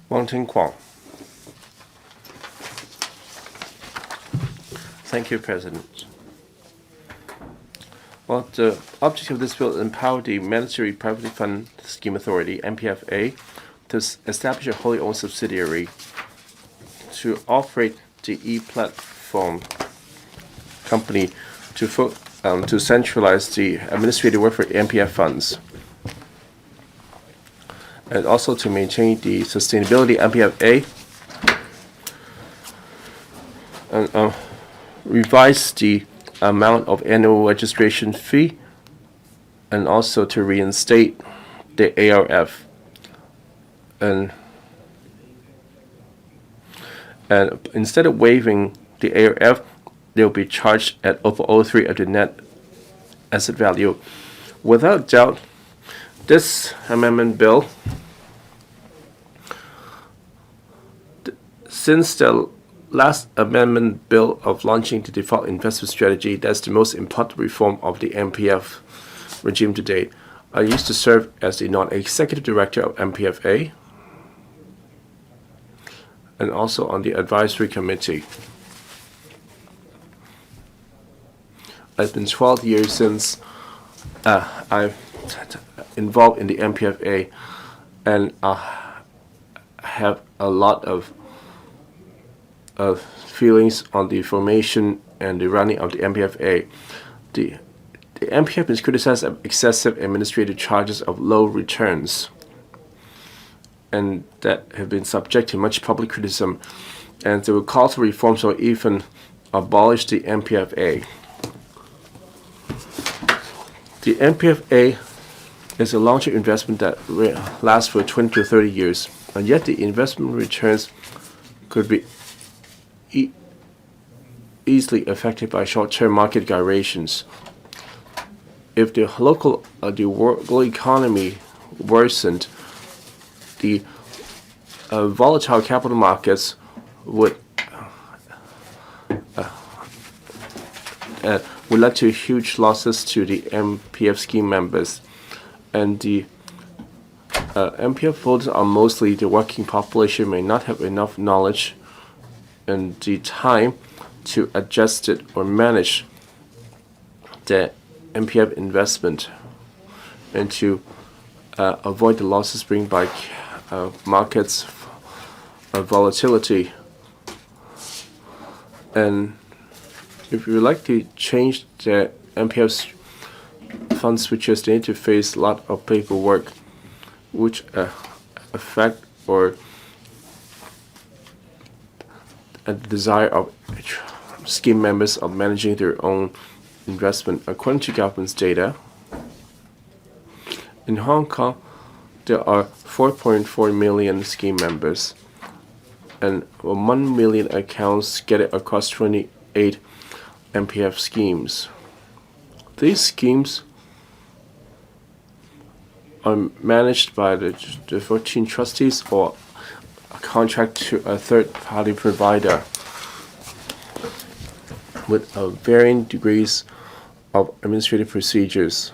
Wang Kwang. Thank you, President. Well, the object of this bill is to empower the Mandatory Privately Funded Scheme Authority, MPFA, to establish a wholly owned subsidiary to operate the e-platform company to centralize the administrative work for MPF funds, and also to maintain the sustainability MPFA, and revise the amount of annual registration fee, and also to reinstate the ARF. And instead of waiving the ARF, they'll be charged at over 0.03 of the net asset value. Without doubt, this amendment bill, since the last amendment bill of launching the default investment strategy, that's the most important reform of the MPF regime to date. I used to serve as the non-executive director of MPFA and also on the advisory committee. It's been 12 years since I've involved in the MPFA, and I have a lot of feelings on the formation and the running of the MPFA. The MPF is criticized of excessive administrative charges of low returns, and that have been subject to much public criticism, and they will call for reforms or even abolish the MPFA. The MPFA is a long-term investment that lasts for 20 to 30 years, and yet the investment returns could be easily affected by short-term market gyrations. If the world economy worsened, the volatile capital markets would lead to huge losses to the MPF scheme members, and the MPF holders are mostly the working population, may not have enough knowledge and the time to adjust it or manage the MPF investment, and to avoid the losses bring by markets volatility. And if you would like to change the MPF fund switches, they need to face a lot of paperwork, which affect or a desire of scheme members of managing their own investment. According to government's data, in Hong Kong, there are 4.4 million scheme members, and 1 million accounts scattered across 28 MPF schemes. These schemes are managed by the 14 trustees or a contract to a third-party provider with varying degrees of administrative procedures.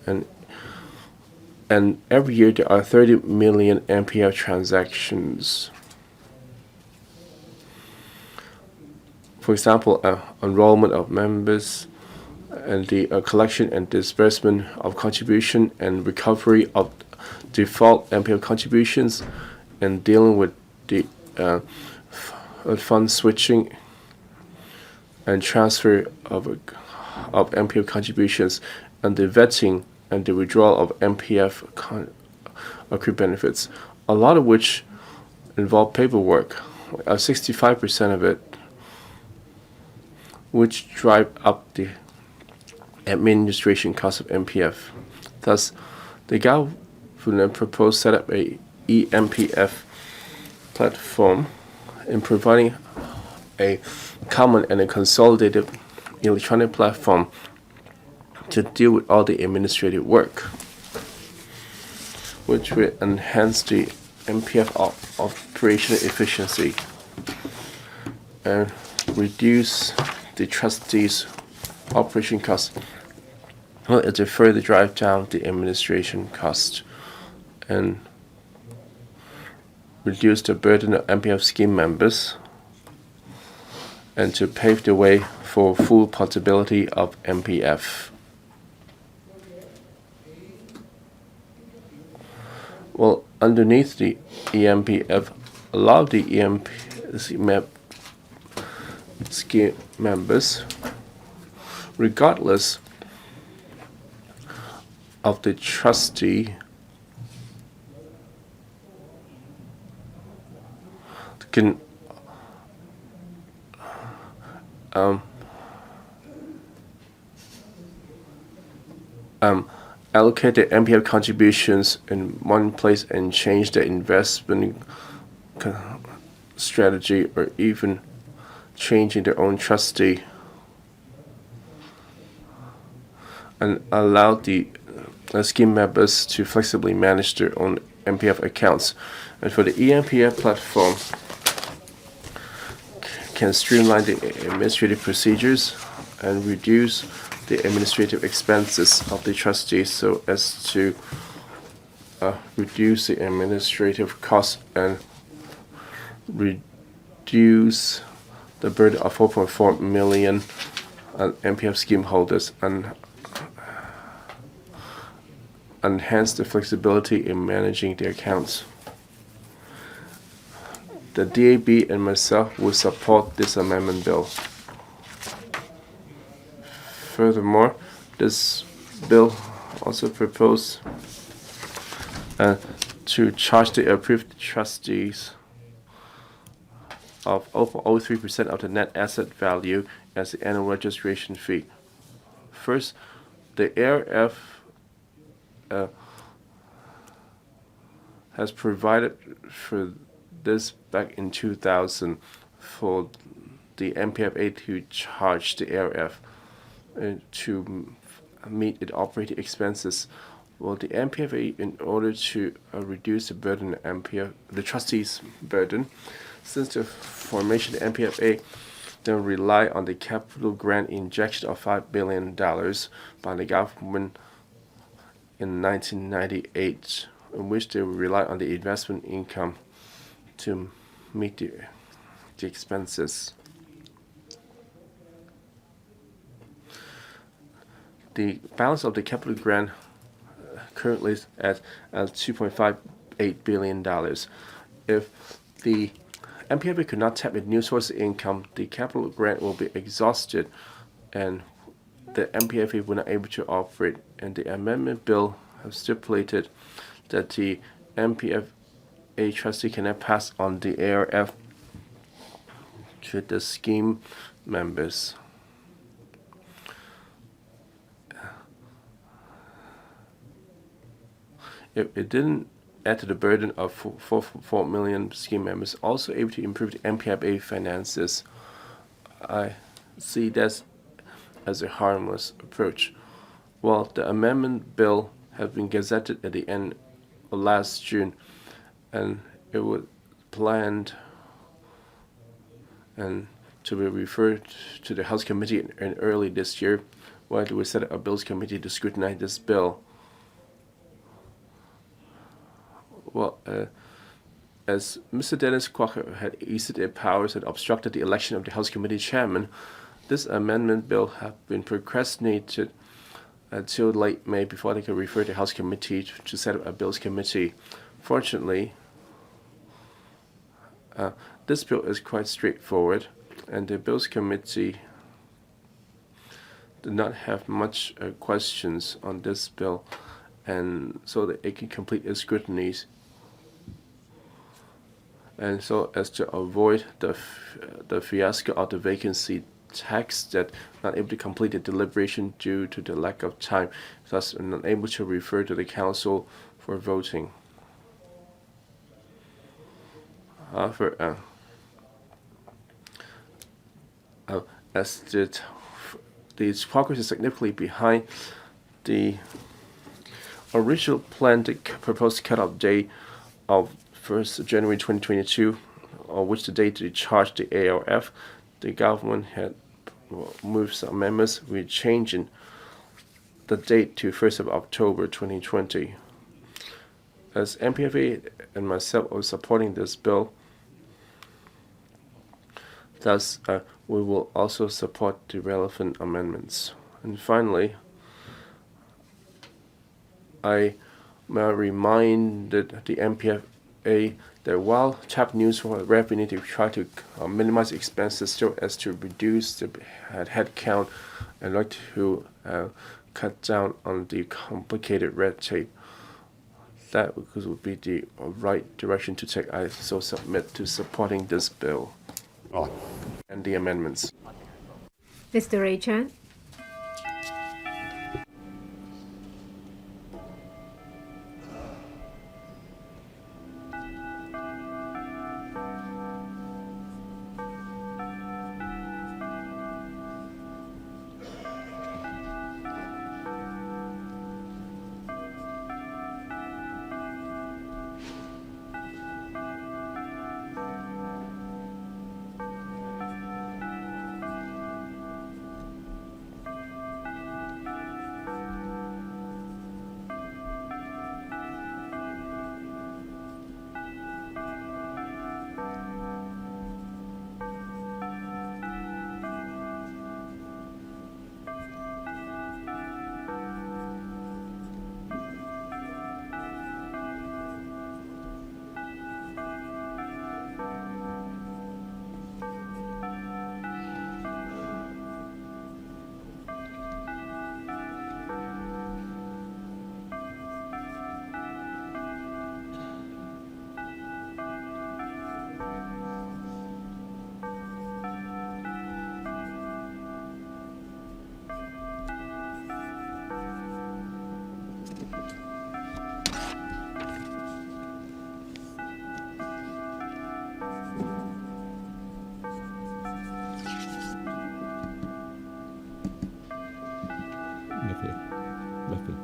And every year there are 30 million MPF transactions. For example, enrollment of members, and the collection and disbursement of contribution and recovery of default MPF contributions, and dealing with the fund switching and transfer of MPF contributions, and the vetting and the withdrawal of MPF accrued benefits, a lot of which involve paperwork, 65% of it, which drive up the administration cost of MPF. Thus, the government proposed set up a eMPF platform in providing a common and a consolidated electronic platform to deal with all the administrative work, which will enhance the MPF operational efficiency and reduce the trustees' operation costs, to further drive down the administration cost. And reduce the burden of MPF scheme members and to pave the way for full portability of MPF. Well, underneath the EMPF, a lot of the EMPF scheme members, regardless of the trustee, can allocate the MPF contributions in one place and change the investment strategy, or even changing their own trustee, and allow the scheme members to flexibly manage their own MPF accounts. And for the EMPF platform, can streamline the administrative procedures and reduce the administrative expenses of the trustees so as to reduce the administrative costs and reduce the burden of 4.4 million MPF scheme holders, and enhance the flexibility in managing the accounts. The DAB and myself will support this amendment bill. Furthermore, this bill also proposes to charge the approved trustees of 0.03% of the net asset value as the annual registration fee. First, the ARF has provided for this back in 2000 for the MPFA to charge the ARF to meet its operating expenses. Well, the MPFA, in order to reduce the burden of MPF, the trustees' burden, since the formation of the MPFA, they rely on the capital grant injection of $5 billion by the government in 1998, in which they rely on the investment income to meet the expenses. The balance of the capital grant currently is at $2.58 billion. If the MPFA could not tap a new source of income, the capital grant will be exhausted and the MPFA will not able to operate. And the amendment bill has stipulated that the MPFA trustee cannot pass on the ARF to the scheme members. If it didn't add to the burden of 4 million scheme members, also able to improve the MPFA finances, I see that as a harmless approach. Well, the amendment bill has been gazetted at the end of last June, and it was planned and to be referred to the House Committee in early this year, where we set up a Bills Committee to scrutinize this bill. Well, as Mr. Dennis Quaker had usurped powers and obstructed the election of the House Committee chairman, this amendment bill had been procrastinated until late May before they could refer to the House Committee to set up a Bills Committee. Fortunately, this bill is quite straightforward, and the Bills Committee did not have much questions on this bill, and so that it can complete its scrutinies. And so as to avoid the fiasco of the vacancy tax that not able to complete the deliberation due to the lack of time, thus not able to refer to the council for voting. However, as the progress is significantly behind the original planned proposed cutoff date of 1st January 2022, on which the date to charge the ARF, the government had moved some amendments with changing the date to 1st of October 2020. as MPFA and myself are supporting this bill, thus we will also support the relevant amendments. And finally, I reminded the MPFA that while top news for revenue to try to minimize expenses so as to reduce the headcount, I'd like to cut down on the complicated red tape. That would be the right direction to take. I so submit to supporting this bill and the amendments. Mr. Ray Chan. Lovely.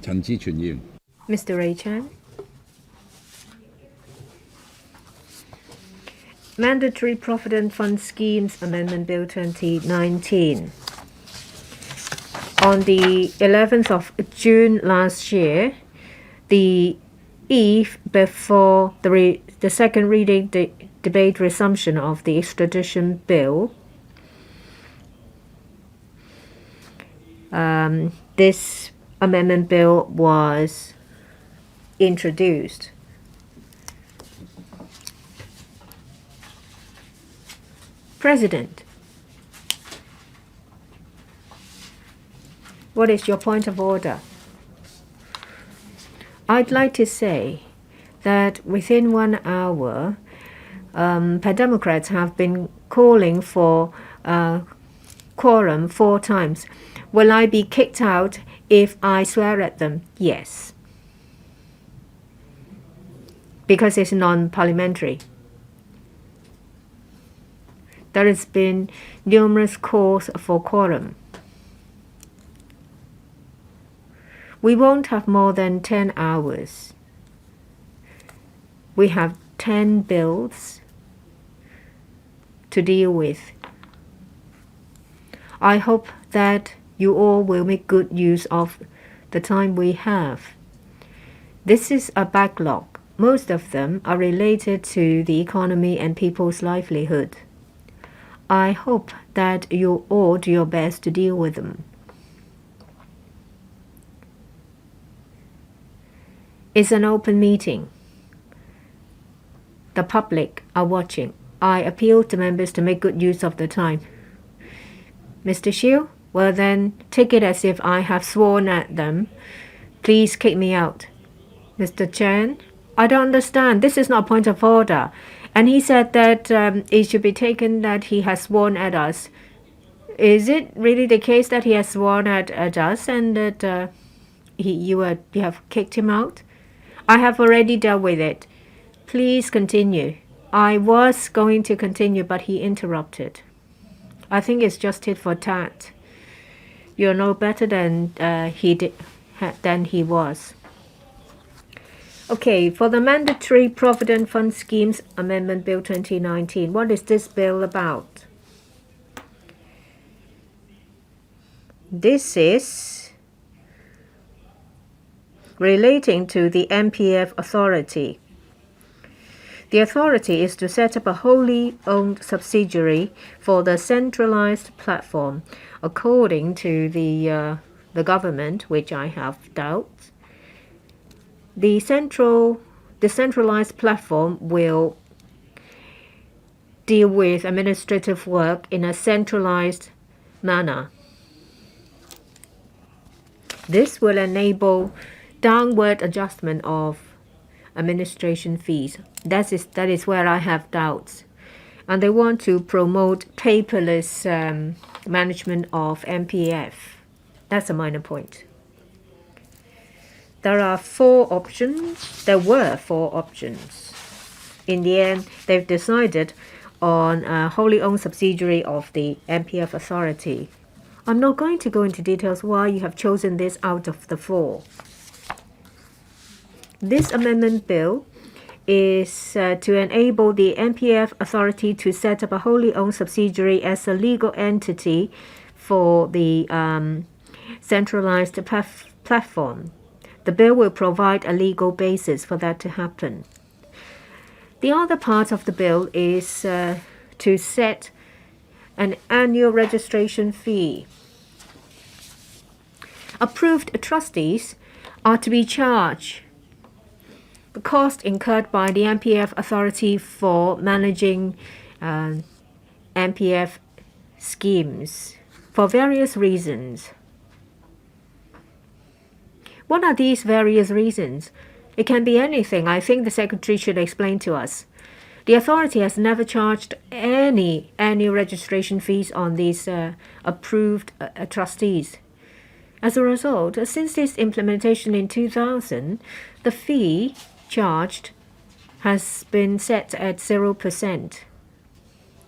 陳志全議員。 Mr. Ray Chan. Mandatory Provident Fund Schemes Amendment Bill 2019. On the 11th of June last year, the eve before the second reading debate resumption of the extradition bill, this amendment bill was introduced. President, what is your point of order? I'd like to say that within 1 hour, Democrats have been calling for quorum 4 times. Will I be kicked out if I swear at them? Yes. Because it's non-parliamentary. There has been numerous calls for quorum. We won't have more than 10 hours. We have 10 bills to deal with. I hope that you all will make good use of the time we have. This is a backlog. Most of them are related to the economy and people's livelihood. I hope that you all do your best to deal with them. It's an open meeting. The public are watching. I appeal to members to make good use of the time. Mr. Shiu, well then, take it as if I have sworn at them. Please kick me out. Mr. Chen, I don't understand. This is not a point of order. And he said that it should be taken that he has sworn at us. Is it really the case that he has sworn at us and that you have kicked him out? I have already dealt with it. Please continue. I was going to continue, but he interrupted. I think it's just tit for tat. You're no better than he was. Okay, for the Mandatory Provident Fund Schemes Amendment Bill 2019, what is this bill about? This is relating to the MPF authority. The authority is to set up a wholly owned subsidiary for the centralized platform, according to the government, which I have doubts. The decentralized platform will deal with administrative work in a centralized manner. This will enable downward adjustment of administration fees. That is where I have doubts. And they want to promote paperless management of MPF. That's a minor point. There are 4 options. There were 4 options. In the end, they've decided on a wholly owned subsidiary of the MPF authority. I'm not going to go into details why you have chosen this out of the 4. This amendment bill is to enable the MPF authority to set up a wholly owned subsidiary as a legal entity for the centralized platform. The bill will provide a legal basis for that to happen. The other part of the bill is to set an annual registration fee. Approved trustees are to be charged the cost incurred by the MPF authority for managing MPF schemes for various reasons. What are these various reasons? It can be anything. I think the Secretary should explain to us. The authority has never charged any annual registration fees on these approved trustees. As a result, since this implementation in 2000, the fee charged has been set at 0%.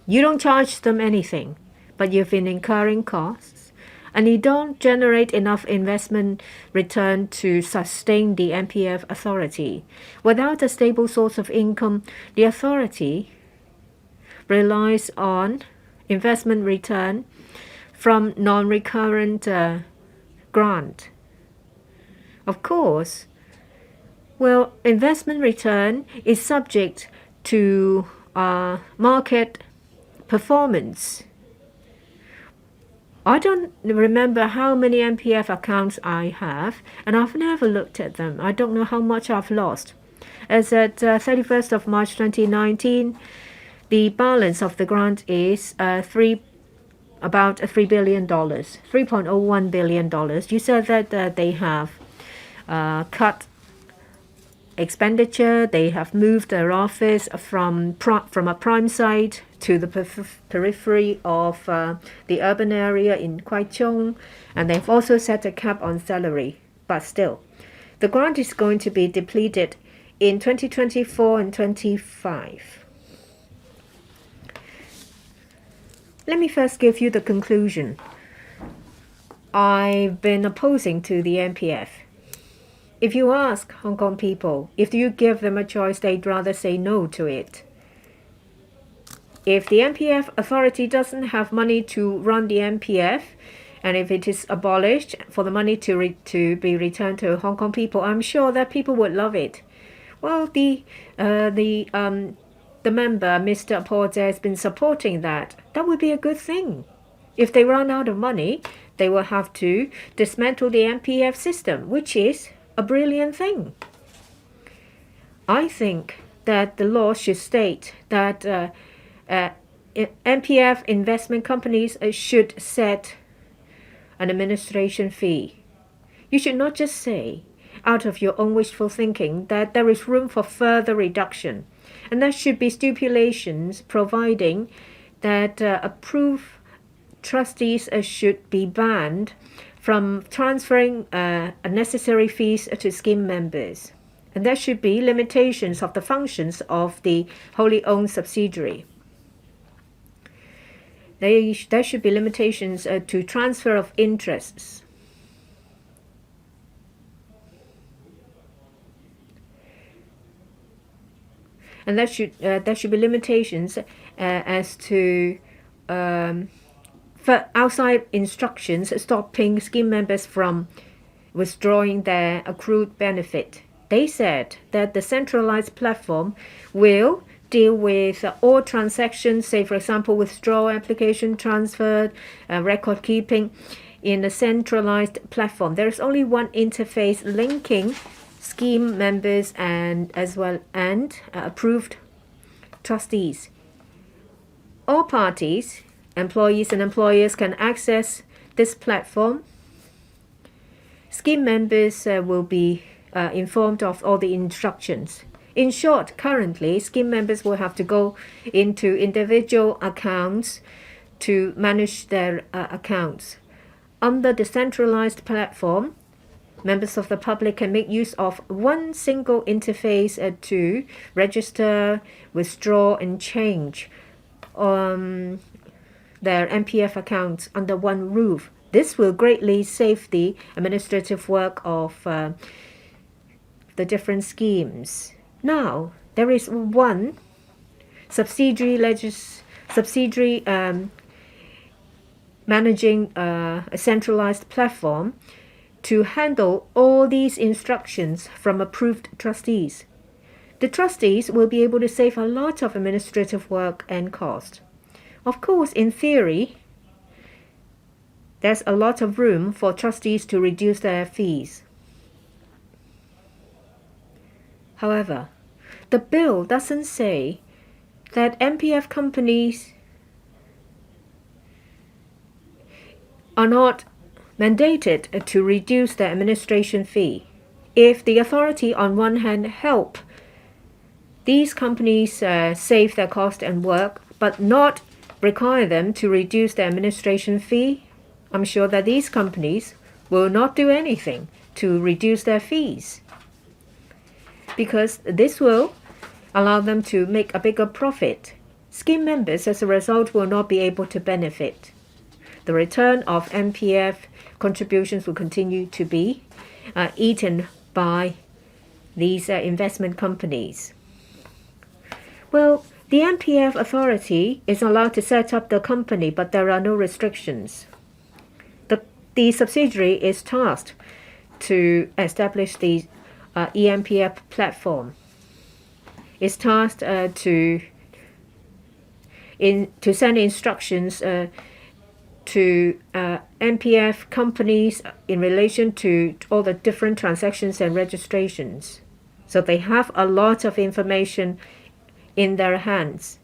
You don't charge them anything, but you've been incurring costs, and you don't generate enough investment return to sustain the MPF authority. Without a stable source of income, the authority relies on investment return from non-recurrent grant. Of course, well, investment return is subject to market performance. I don't remember how many MPF accounts I have, and I've never looked at them. I don't know how much I've lost. As at 31st of March 2019, the balance of the grant is about $3 billion, $3.01 billion. You said that they have cut expenditure. They have moved their office from a prime site to the periphery of the urban area in Kwaichong, and they've also set a cap on salary. But still, the grant is going to be depleted in 2024 and 25. Let me first give you the conclusion. I've been opposing to the MPF. If you ask Hong Kong people, if you give them a choice, they'd rather say no to it. If the MPF authority doesn't have money to run the MPF, and if it is abolished for the money to be returned to Hong Kong people, I'm sure that people would love it. Well, the member, Mr. Paul, has been supporting that. That would be a good thing. If they run out of money, they will have to dismantle the MPF system, which is a brilliant thing. I think that the law should state that MPF investment companies should set an administration fee. You should not just say, out of your own wishful thinking, that there is room for further reduction. And there should be stipulations providing that approved trustees should be banned from transferring unnecessary fees to scheme members. And there should be limitations of the functions of the wholly owned subsidiary. There should be limitations to transfer of interests. And there should be limitations as to for outside instructions stopping scheme members from withdrawing their accrued benefit. They said that the centralized platform will deal with all transactions, say for example withdrawal, application, transfer, record keeping in a centralized platform. There is only one interface linking scheme members and approved trustees. All parties, employees and employers, can access this platform. Scheme members will be informed of all the instructions. In short, currently, scheme members will have to go into individual accounts to manage their accounts. Under the centralized platform, members of the public can make use of one single interface to register, withdraw, and change their MPF accounts under one roof. This will greatly save the administrative work of the different schemes. Now, there is one subsidiary managing a centralized platform to handle all these instructions from approved trustees. The trustees will be able to save a lot of administrative work and cost. Of course, in theory, there's a lot of room for trustees to reduce their fees. However, the bill doesn't say that MPF companies are not mandated to reduce their administration fee. If the authority on one hand help these companies save their cost and work, but not require them to reduce their administration fee, I'm sure that these companies will not do anything to reduce their fees, because this will allow them to make a bigger profit. Scheme members, as a result, will not be able to benefit. the return of MPF contributions will continue to be eaten by these investment companies. Well, the MPF authority is allowed to set up the company, but there are no restrictions. The subsidiary is tasked to establish the eMPF platform. It's tasked to send instructions to MPF companies in relation to all the different transactions and registrations. So they have a lot of information in their hands.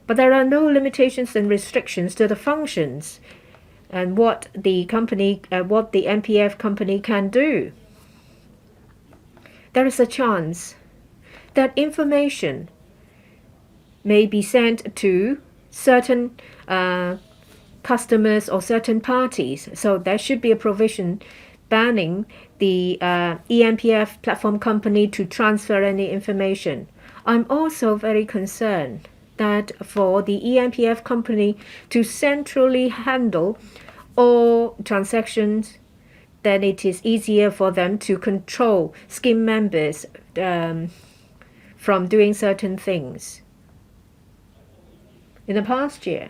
But there are no limitations and restrictions to the functions and what the MPF company can do. There is a chance that information may be sent to certain customers or certain parties. So there should be a provision banning the eMPF platform company to transfer any information. I'm also very concerned that for the eMPF company to centrally handle all transactions, then it is easier for them to control scheme members from doing certain things. In the past year,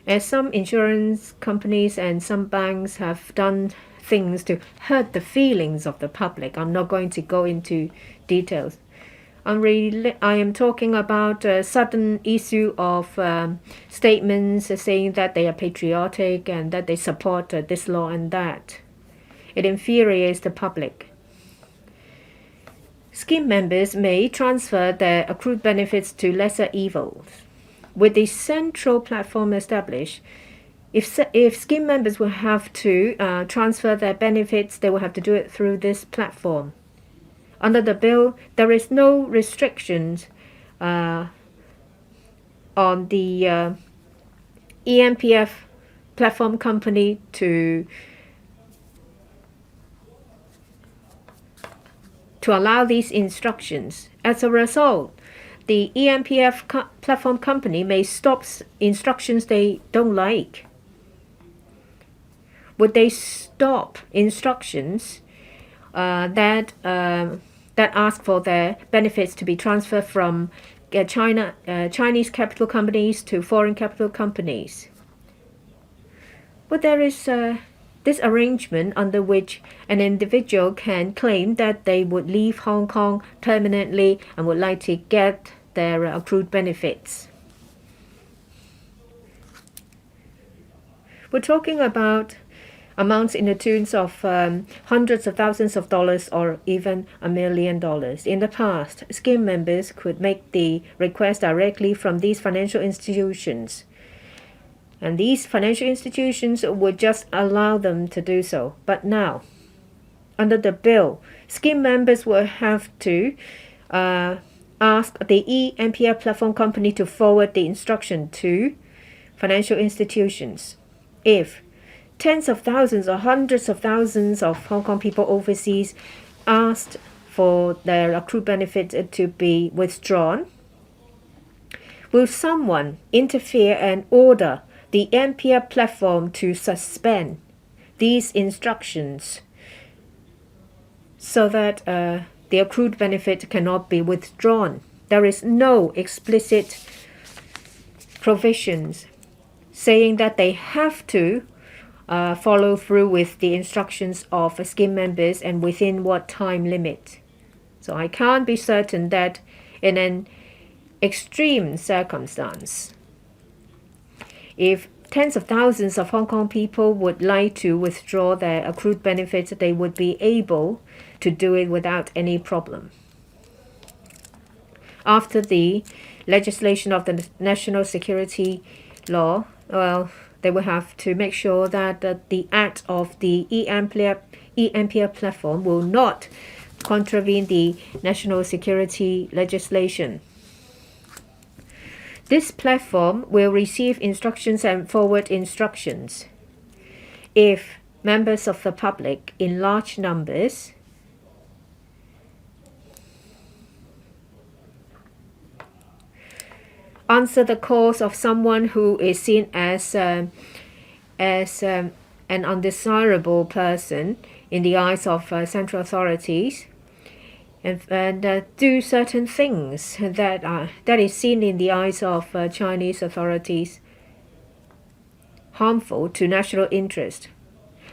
as some insurance companies and some banks have done things to hurt the feelings of the public, I'm not going to go into details. I am talking about a sudden issue of statements saying that they are patriotic and that they support this law and that. It infuriates the public. Scheme members may transfer their accrued benefits to lesser evils. With the central platform established, if scheme members will have to transfer their benefits, they will have to do it through this platform. Under the bill, there is no restrictions on the eMPF platform company to allow these instructions. As a result, the eMPF platform company may stop instructions they don't like. Would they stop instructions that ask for their benefits to be transferred from Chinese capital companies to foreign capital companies? But there is this arrangement under which an individual can claim that they would leave Hong Kong permanently and would like to get their accrued benefits. We're talking about amounts in the tunes of hundreds of thousands of dollars or even $1 million. In the past, scheme members could make the request directly from these financial institutions. And these financial institutions would just allow them to do so. But now, under the bill, scheme members will have to ask the eMPF platform company to forward the instruction to financial institutions. If tens of thousands or hundreds of thousands of Hong Kong people overseas asked for their accrued benefit to be withdrawn, will someone interfere and order the MPF platform to suspend these instructions so that the accrued benefit cannot be withdrawn? There is no explicit provisions saying that they have to follow through with the instructions of scheme members and within what time limit. So I can't be certain that in an extreme circumstance, if tens of thousands of Hong Kong people would like to withdraw their accrued benefits, they would be able to do it without any problem. After the legislation of the national security law, well, they will have to make sure that the act of the eMPF platform will not contravene the national security legislation. This platform will receive instructions and forward instructions. If members of the public in large numbers answer the calls of someone who is seen as an undesirable person in the eyes of central authorities, and do certain things that is seen in the eyes of Chinese authorities harmful to national interest.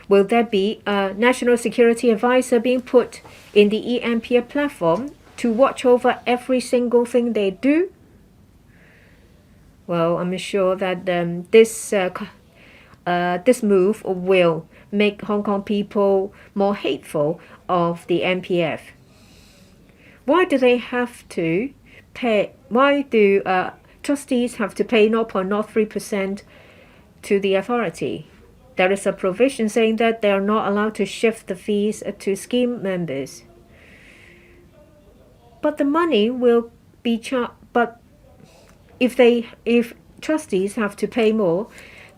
Will there be a national security advisor being put in the EMPF platform to watch over every single thing they do? Well, I'm sure that this move will make Hong Kong people more hateful of the MPF. Why do they have to pay? Why do trustees have to pay 0.03% to the authority? There is a provision saying that they are not allowed to shift the fees to scheme members. But the money will be charged. But if trustees have to pay more,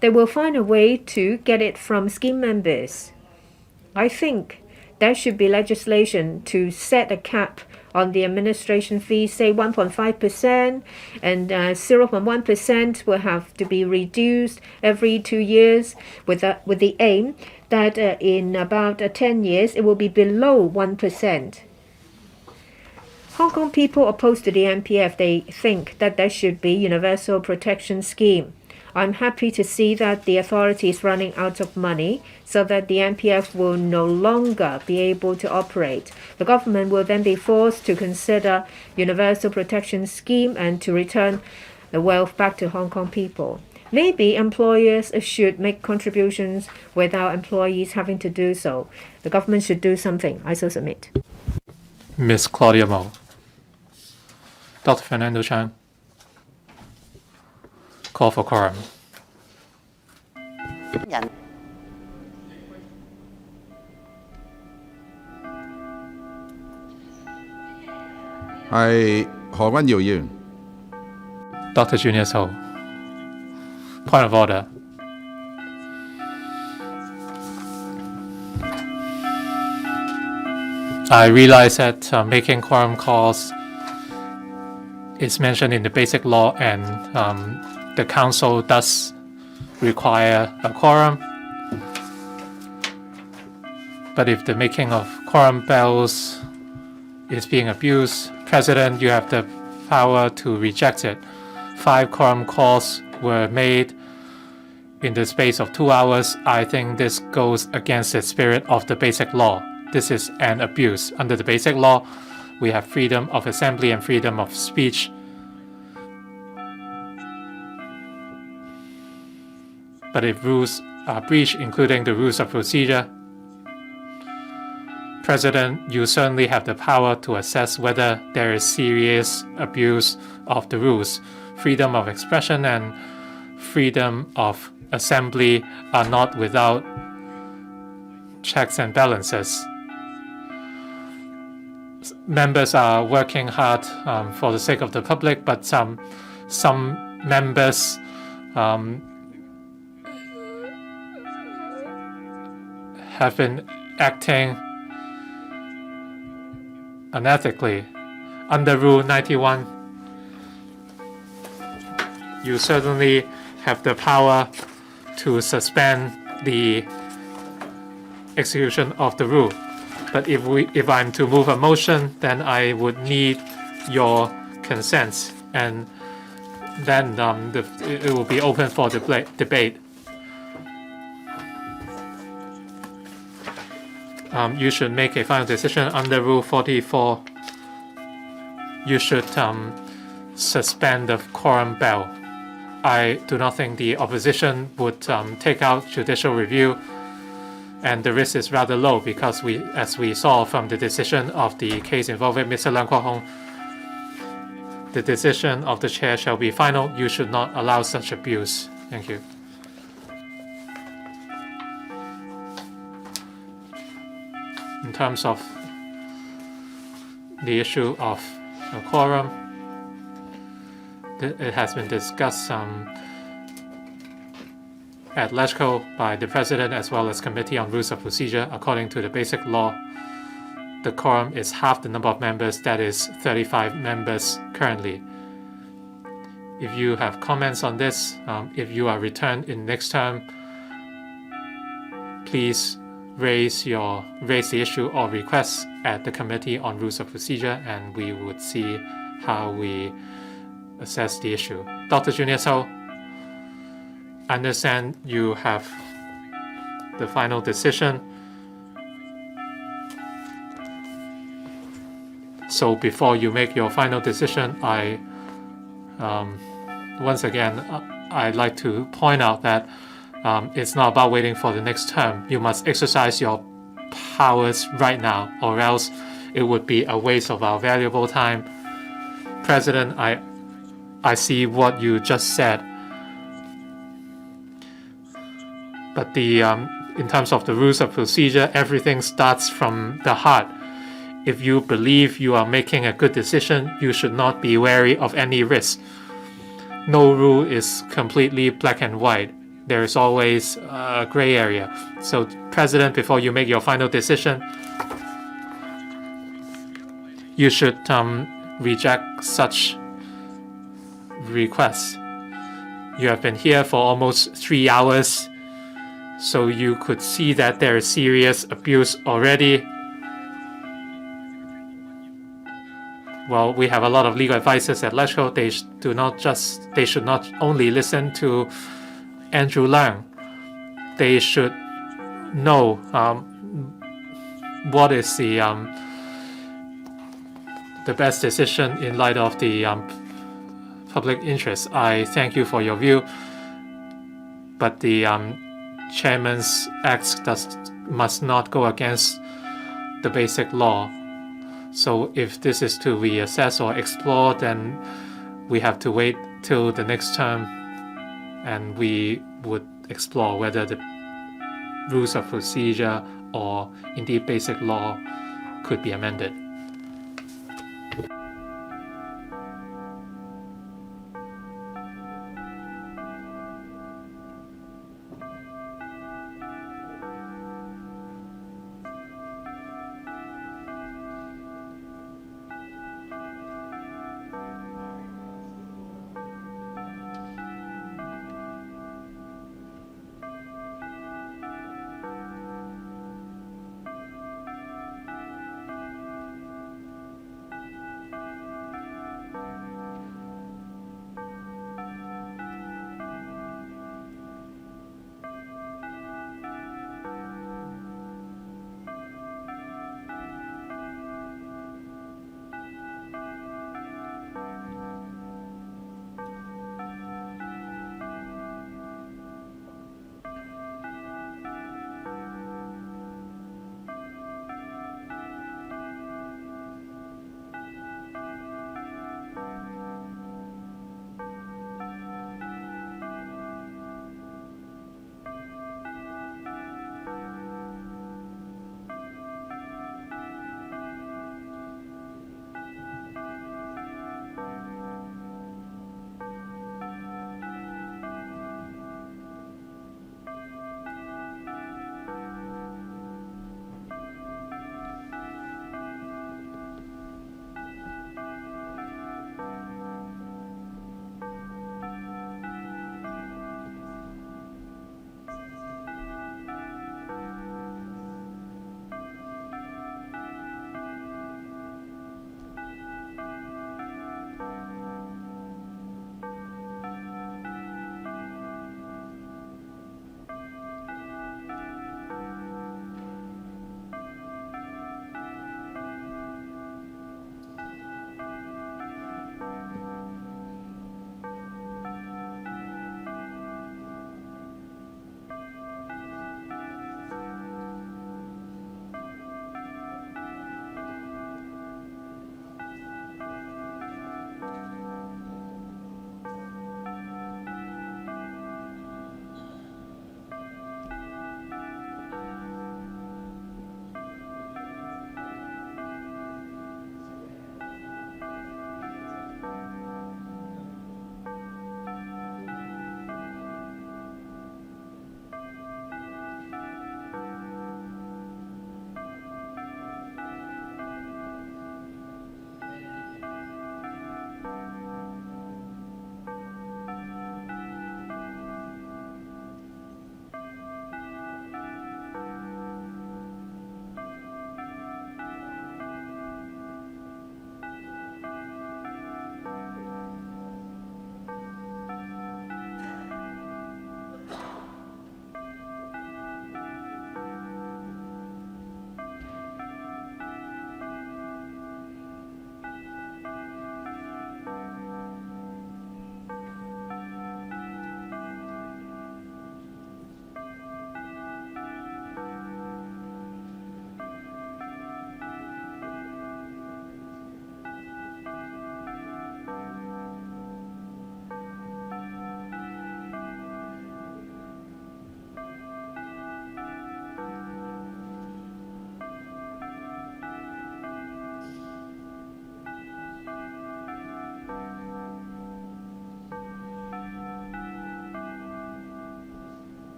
they will find a way to get it from scheme members. I think there should be legislation to set a cap on the administration fee, say 1.5%, and 0.1% will have to be reduced every 2 years with the aim that in about 10 years it will be below 1%. Hong Kong people opposed to the MPF, they think that there should be universal protection scheme. I'm happy to see that the authority is running out of money so that the MPF will no longer be able to operate. The government will then be forced to consider universal protection scheme and to return the wealth back to Hong Kong people. Maybe employers should make contributions without employees having to do so. The government should do something. I so submit. Ms. Claudia Mo. Dr. Fernando Chan. Call for quorum. 人 係何君堯議員。 Dr. Junius Ho. Point of order. I realize that making quorum calls is mentioned in the basic law, and the council does require a quorum. But if the making of quorum bells is being abused, President, you have the power to reject it. 5 quorum calls were made in the space of 2 hours. I think this goes against the spirit of the basic law. This is an abuse. Under the basic law, we have freedom of assembly and freedom of speech. But if rules are breached, including the rules of procedure, President, you certainly have the power to assess whether there is serious abuse of the rules. Freedom of expression and freedom of assembly are not without checks and balances. Members are working hard for the sake of the public, but some members have been acting unethically. Under Rule 91, you certainly have the power to suspend the execution of the rule. But if I'm to move a motion, then I would need your consent, and then it will be open for debate. You should make a final decision under Rule 44. You should suspend the quorum bell. I do not think the opposition would take out judicial review, and the risk is rather low because as we saw from the decision of the case involving Mr. Leung Kwok Hong, the decision of the chair shall be final. You should not allow such abuse. Thank you. In terms of the issue of a quorum, it has been discussed at LegCo by the President as well as Committee on Rules of Procedure. According to the basic law, the quorum is half the number of members, that is 35 members currently. If you have comments on this, if you are returned in next term, please raise the issue or request at the Committee on Rules of Procedure, and we would see how we assess the issue. Dr. Junior So, I understand you have the final decision. So before you make your final decision, once again, I'd like to point out that it's not about waiting for the next term. You must exercise your powers right now, or else it would be a waste of our valuable time. President, I see what you just said, but in terms of the rules of procedure, everything starts from the heart. If you believe you are making a good decision, you should not be wary of any risk. No rule is completely black and white. There is always a gray area. So, President, before you make your final decision, you should reject such requests. You have been here for almost 3 hours, so you could see that there is serious abuse already. Well, we have a lot of legal advisors at LegCo. They should not only listen to Andrew Leung. They should know what is the best decision in light of the public interest. I thank you for your view, but the chairman's acts must not go against the basic law. So if this is to reassess or explore, then we have to wait till the next term, and we would explore whether the rules of procedure or indeed basic law could be amended.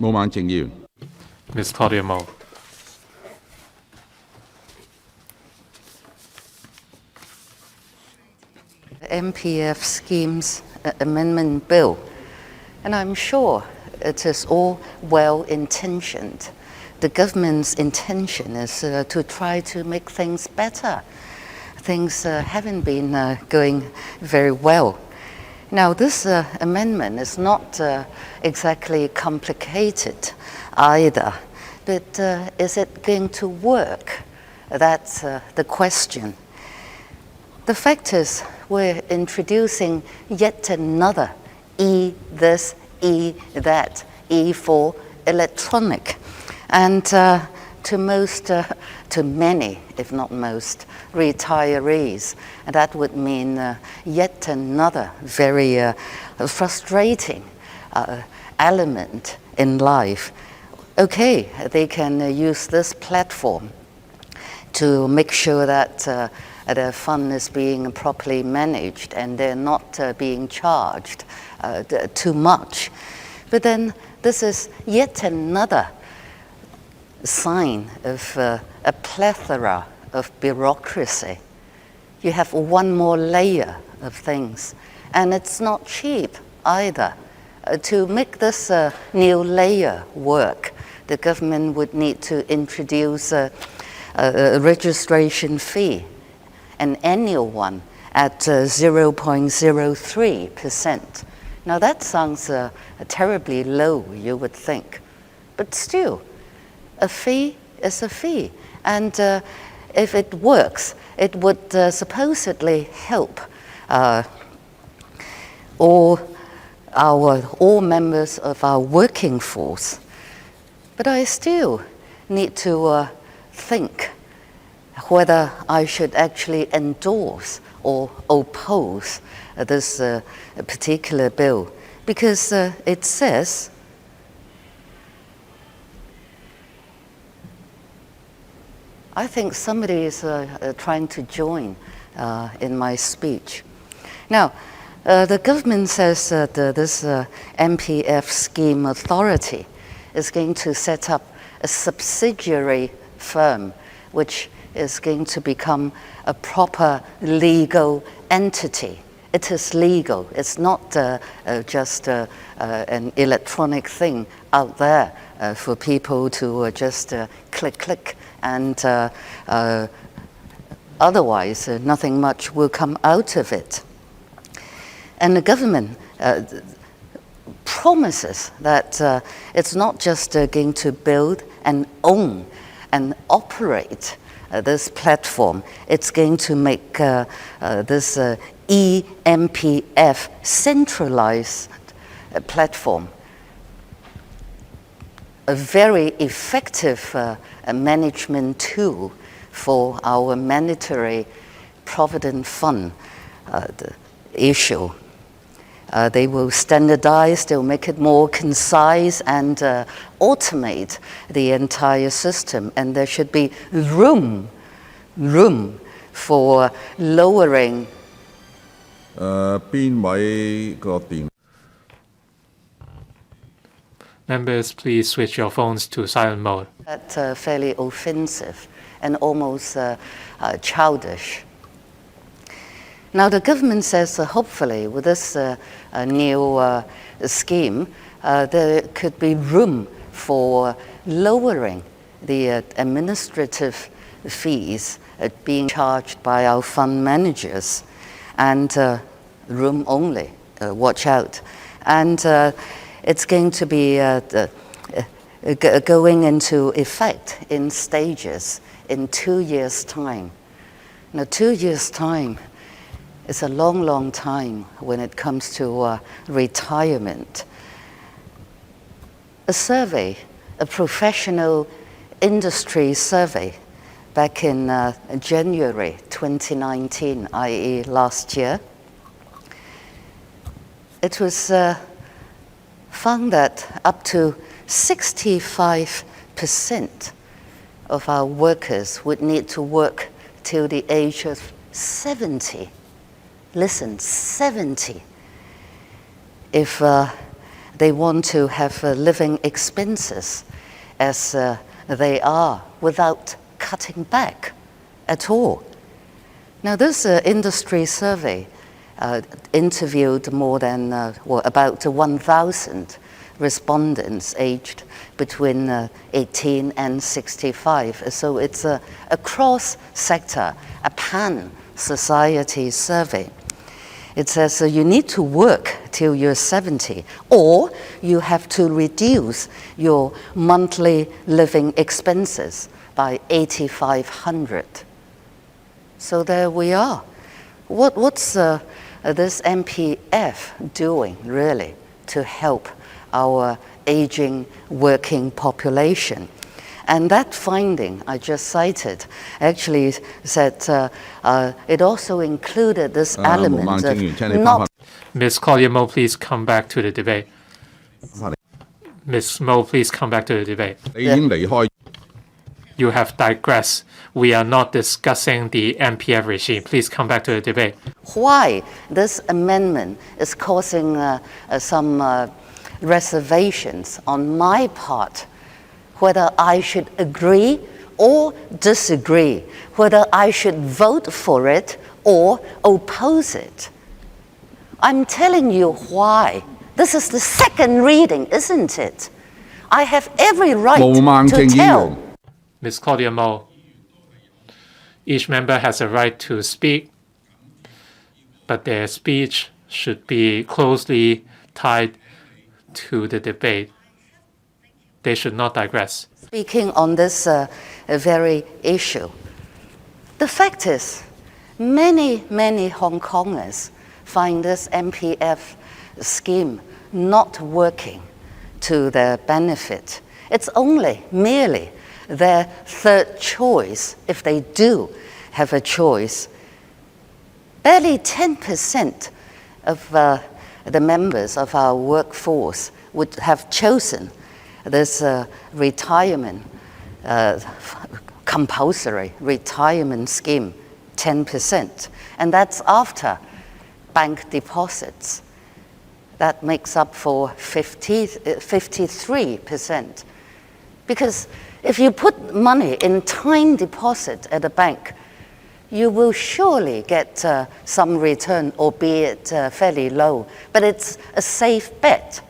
毛孟靜議員。Ms. Claudia Mo. MPF schemes amendment bill, and I'm sure it is all well-intentioned. The government's intention is to try to make things better. Things haven't been going very well. Now, this amendment is not exactly complicated either, but is it going to work? That's the question. The fact is, we're introducing yet another E this, E that, E for electronic. And to many, if not most, retirees, that would mean yet another very frustrating element in life. Okay, they can use this platform to make sure that their fund is being properly managed and they're not being charged too much. But then this is yet another sign of a plethora of bureaucracy. You have one more layer of things, and it's not cheap either. To make this new layer work, the government would need to introduce a registration fee, an annual one at 0.03%. Now that sounds terribly low, you would think, but still, a fee is a fee, and if it works, it would supposedly help all members of our working force. But I still need to think whether I should actually endorse or oppose this particular bill, because it says I think somebody is trying to join in my speech. Now, the government says that this MPF scheme authority is going to set up a subsidiary firm which is going to become a proper legal entity. It is legal. It's not just an electronic thing out there for people to just click, and otherwise nothing much will come out of it. And the government promises that it's not just going to build and own and operate this platform. It's going to make this EMPF centralized platform a very effective management tool for our mandatory Provident fund issue. They will standardize, they'll make it more concise and automate the entire system. And there should be room for lowering. 邊位個電？ Members, please switch your phones to silent mode. That's fairly offensive and almost childish. Now the government says hopefully with this new scheme there could be room for lowering the administrative fees being charged by our fund managers, and room only, watch out. And it's going to be going into effect in stages in 2 years' time. Now 2 years' time is a long time when it comes to retirement. A survey, a professional industry survey back in January 2019, i.e. last year, it was found that up to 65% of our workers would need to work till the age of 70. Listen, 70. If They want to have living expenses as they are without cutting back at all. Now, this industry survey interviewed more than about 1,000 respondents aged between 18 and 65. So it's a cross-sector, a pan-society survey. It says you need to work till you're 70, or you have to reduce your monthly living expenses by 8,500. So there we are. What's this MPF doing, really, to help our aging working population? And that finding I just cited actually said it also included this element of not... Ms. Claudia Mo, please come back to the debate. Ms. Mo, please come back to the debate. 你已經離開。 You have digressed. We are not discussing the MPF regime. Please come back to the debate. Why this amendment is causing some reservations on my part, whether I should agree or disagree, whether I should vote for it or oppose it. I'm telling you why. This is the second reading, isn't it? I have every right to tell. Ms. Claudia Mo, each member has a right to speak, but their speech should be closely tied to the debate. They should not digress. Speaking on this very issue, the fact is, many Hong Kongers find this MPF scheme not working to their benefit. It's only merely their third choice, if they do have a choice. Barely 10% of the members of our workforce would have chosen this retirement, compulsory retirement scheme, 10%. And that's after bank deposits. That makes up for 53%. Because if you put money in time deposit at a bank, you will surely get some return, albeit fairly low. But it's a safe bet,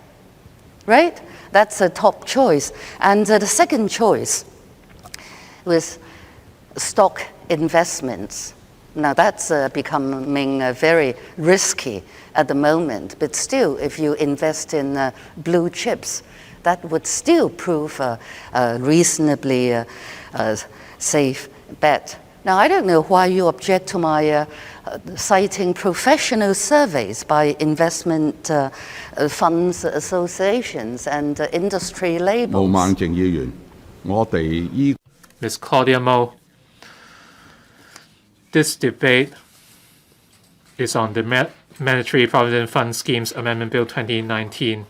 right? That's a top choice. And the second choice was stock investments. Now that's becoming very risky at the moment. But still, if you invest in blue chips, that would still prove a reasonably safe bet. Now, I don't know why you object to my citing professional surveys by investment funds associations and industry labels. 毛孟靜議員，我哋依 Ms. Claudia Mo, this debate is on the Mandatory Provident Fund Schemes Amendment Bill 2019.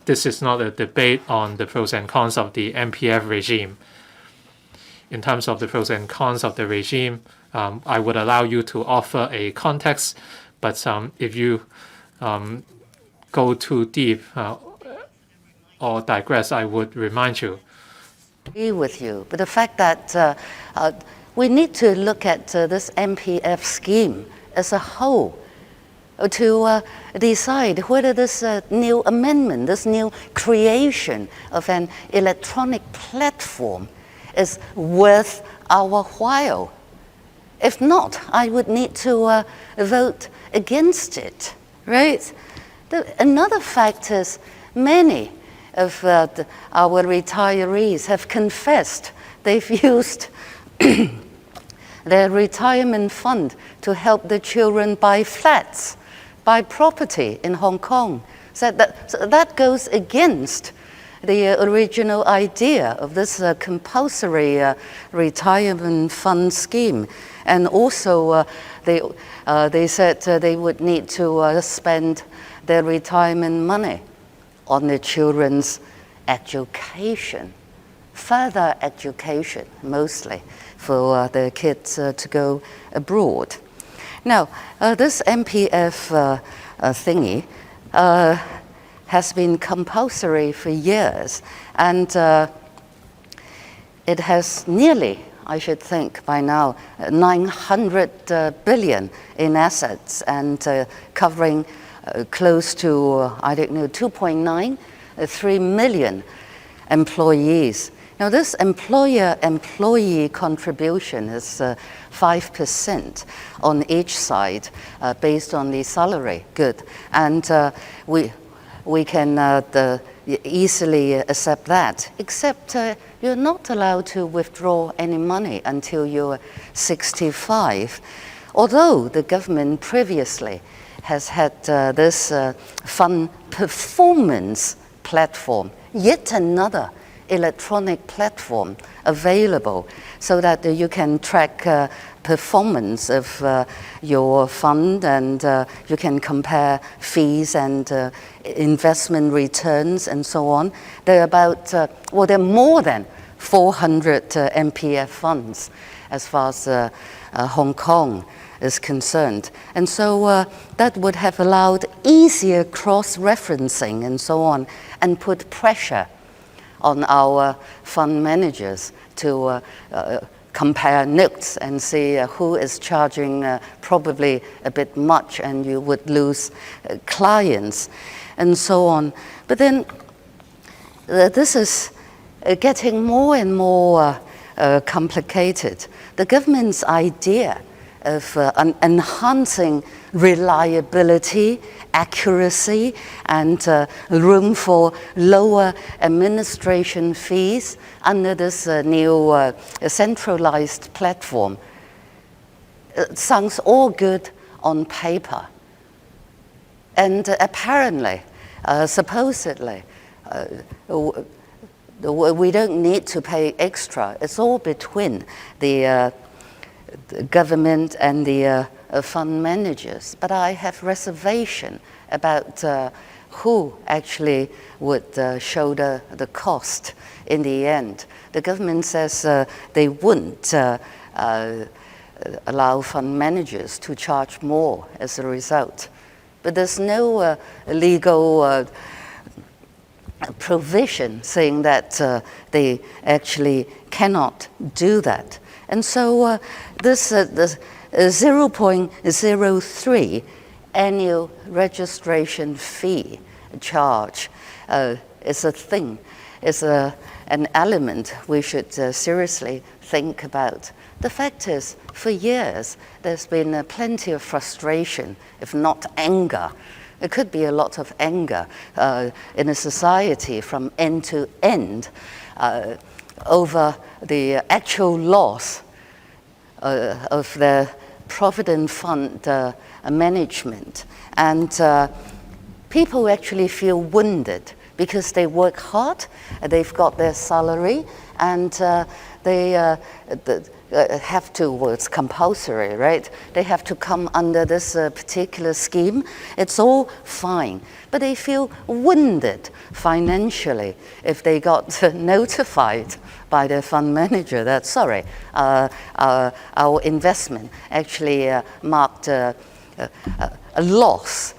This is not a debate on the pros and cons of the MPF regime. In terms of the pros and cons of the regime, I would allow you to offer a context, but if you go too deep or digress, I would remind you. I agree with you, but the fact that we need to look at this MPF scheme as a whole to decide whether this new amendment, this new creation of an electronic platform is worth our while. If not, I would need to vote against it, right? Another fact is many of our retirees have confessed they've used their retirement fund to help the children buy flats, buy property in Hong Kong. So that goes against the original idea of this compulsory retirement fund scheme. And also they said they would need to spend their retirement money on their children's education, further education mostly, for their kids to go abroad. Now, this MPF thingy has been compulsory for years, and it has nearly, I should think by now, 900 billion in assets, and covering close to, I don't know, 2.9, 3 million employees. Now this employer-employee contribution is 5% on each side based on the salary. Good. And we can easily accept that, except you're not allowed to withdraw any money until you're 65. Although the government previously has had this fund performance platform, yet another electronic platform available so that you can track performance of your fund, and you can compare fees and investment returns and so on. There are about, well, there are more than 400 MPF funds as far as Hong Kong is concerned. And so that would have allowed easier cross-referencing and so on, and put pressure on our fund managers to compare notes and see who is charging probably a bit much, and you would lose clients and so on. But then this is getting more and more complicated. The government's idea of enhancing reliability, accuracy, and room for lower administration fees under this new centralized platform. It sounds all good on paper. And apparently, supposedly, we don't need to pay extra. It's all between the government and the fund managers. But I have reservation about who actually would shoulder the cost in the end. The government says they wouldn't allow fund managers to charge more as a result. But there's no legal provision saying that they actually cannot do that. And so this 0.03 annual registration fee charge is a thing, is an element we should seriously think about. The fact is, for years, there's been plenty of frustration, if not anger. There could be a lot of anger in a society from end to end over the actual loss of the Provident Fund management. And people actually feel wounded because they work hard, they've got their salary, and they have to, well, it's compulsory, right? They have to come under this particular scheme. It's all fine. But they feel wounded financially if they got notified by their fund manager that, sorry, our investment actually marked a loss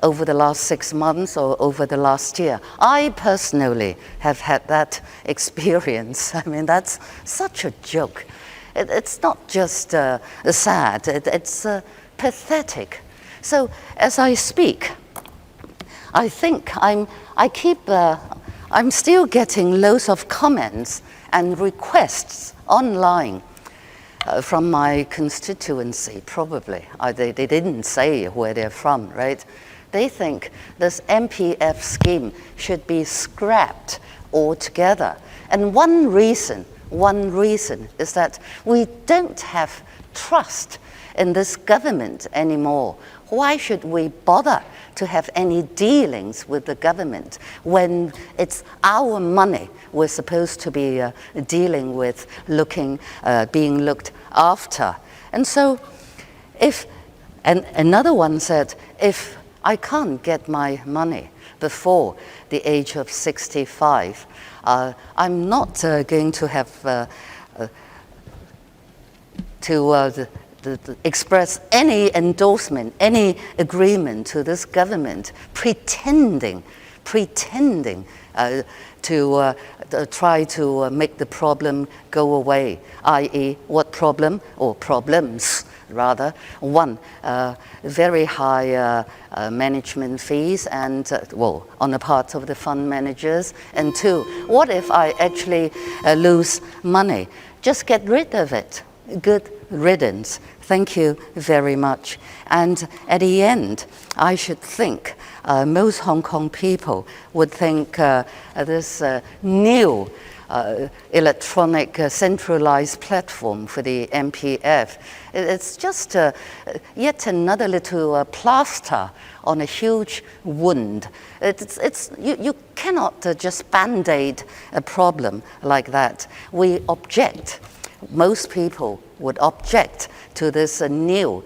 over the last 6 months or over the last year. I personally have had that experience. I mean, that's such a joke. It's not just sad, it's pathetic. So as I speak, I think I'm still getting loads of comments and requests online from my constituency, probably. They didn't say where they're from, right? They think this MPF scheme should be scrapped altogether. And one reason is that we don't have trust in this government anymore. Why should we bother to have any dealings with the government when it's our money we're supposed to be dealing with, being looked after? And so and another one said, if I can't get my money before the age of 65, I'm not going to have express any endorsement, any agreement to this government, pretending to try to make the problem go away, i.e. what problem, or problems rather. One, very high management fees and, well, on the part of the fund managers. And two, what if I actually lose money? Just get rid of it. Good riddance. Thank you very much. And at the end, I should think most Hong Kong people would think this new electronic centralized platform for the MPF, it's just yet another little plaster on a huge wound. You cannot just band-aid a problem like that. We object. Most people would object to this new,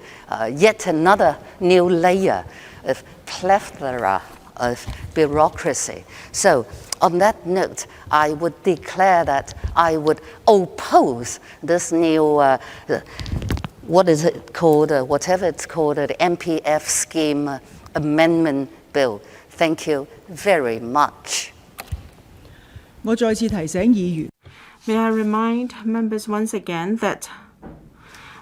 yet another new layer of plethora of bureaucracy. So on that note, I would declare that I would oppose this new, what is it called, whatever it's called, the MPF scheme amendment bill. Thank you very much. 我再次提醒議員， May I remind members once again that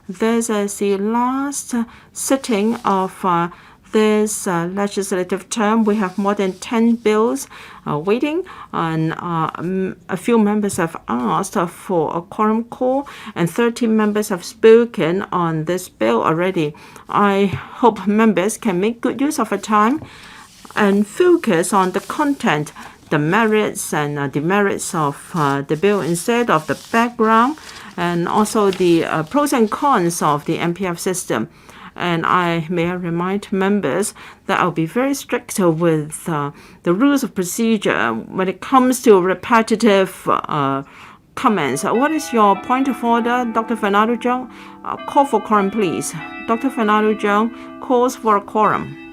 this is the last sitting of this legislative term. We have more than 10 bills waiting, and a few members have asked for a quorum call, and 30 members have spoken on this bill already. I hope members can make good use of the time and focus on the content, the merits and demerits of the bill instead of the background, and also the pros and cons of the MPF system. And may I remind members that I'll be very strict with the rules of procedure when it comes to repetitive comments. What is your point of order, Dr. Fernando Cheung? Call for quorum, please. Dr. Fernando Cheung calls for a quorum.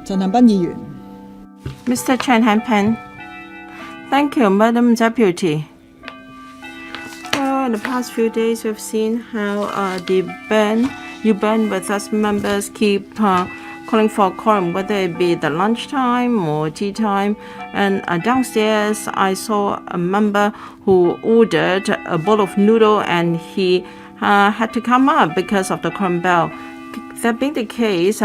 陳恒鑌議員。 Mr. Chen Hanpen. Thank you, Madam Deputy. Well, in the past few days, we've seen how you burn with us members keep calling for a quorum, whether it be the lunchtime or tea time. And downstairs, I saw a member who ordered a bowl of noodle and he had to come up because of the quorum bell. That being the case,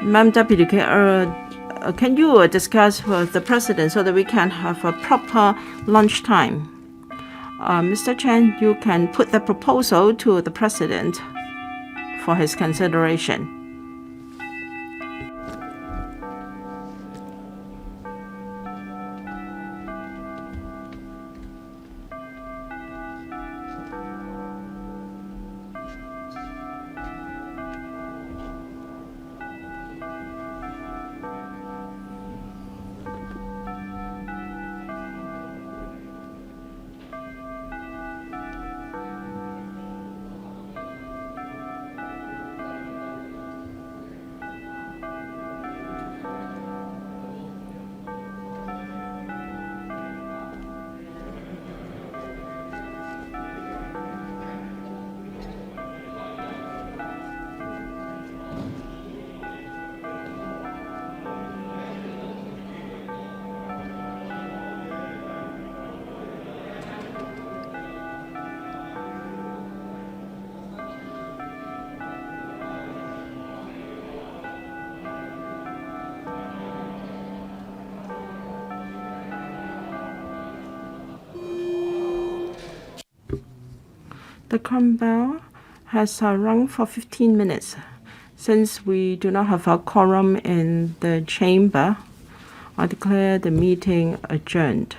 Madam Deputy, can you discuss with the President so that we can have a proper lunchtime? Mr. Chen, you can put the proposal to the President for his consideration. The quorum bell has rung for 15 minutes. Since we do not have a quorum in the chamber, I declare the meeting adjourned.